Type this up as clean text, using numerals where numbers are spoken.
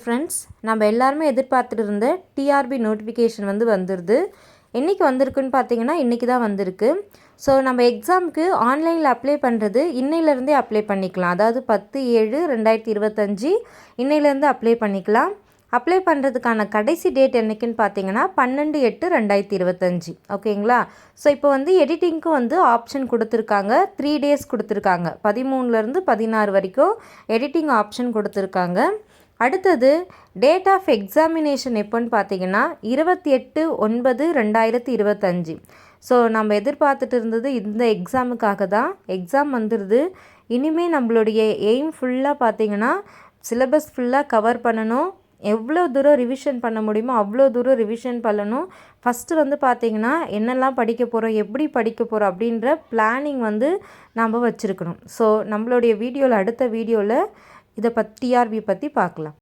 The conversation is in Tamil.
ஃப்ரெண்ட்ஸ், நம்ம எல்லாருமே எதிர்பார்த்துட்டு இருந்த டிஆர்பி நோட்டிஃபிகேஷன் வந்துடுது. என்றைக்கு வந்திருக்குன்னு பார்த்தீங்கன்னா இன்றைக்கி தான் வந்திருக்கு. ஸோ நம்ம எக்ஸாமுக்கு ஆன்லைனில் அப்ளை பண்ணுறது இன்னையிலேருந்தே அப்ளை பண்ணிக்கலாம். அதாவது 10/7/2025 இன்னையிலேருந்து அப்ளை பண்ணிக்கலாம். அப்ளை பண்ணுறதுக்கான கடைசி டேட் என்றைக்குன்னு பார்த்தீங்கன்னா 12/8/2025. ஓகேங்களா? ஸோ இப்போ எடிட்டிங்க்கு ஆப்ஷன் கொடுத்துருக்காங்க. 3 டேஸ் கொடுத்துருக்காங்க. 13லேருந்து 16 வரைக்கும் எடிட்டிங் ஆப்ஷன் கொடுத்துருக்காங்க. அடுத்தது டேட் ஆஃப் எக்ஸாமினேஷன் எப்போன்னு பார்த்தீங்கன்னா 28/9/2025. ஸோ நம்ம எதிர்பார்த்துட்டு இருந்தது இந்த எக்ஸாமுக்காக தான். எக்ஸாம் வந்துடுது. இனிமேல் நம்மளுடைய எய்ம் ஃபுல்லாக பார்த்தீங்கன்னா சிலபஸ் ஃபுல்லாக கவர் பண்ணணும். எவ்வளோ தூரம் ரிவிஷன் பண்ண முடியுமோ அவ்வளோ தூரம் ரிவிஷன் பண்ணணும். ஃபஸ்ட்டு பார்த்தீங்கன்னா என்னெல்லாம் படிக்க போகிறோம், எப்படி படிக்க போகிறோம் அப்படின்ற பிளானிங் நம்ம வச்சுருக்கணும். ஸோ நம்மளுடைய அடுத்த வீடியோவில் இதை டிஆர்பி பற்றி பார்க்கலாம்.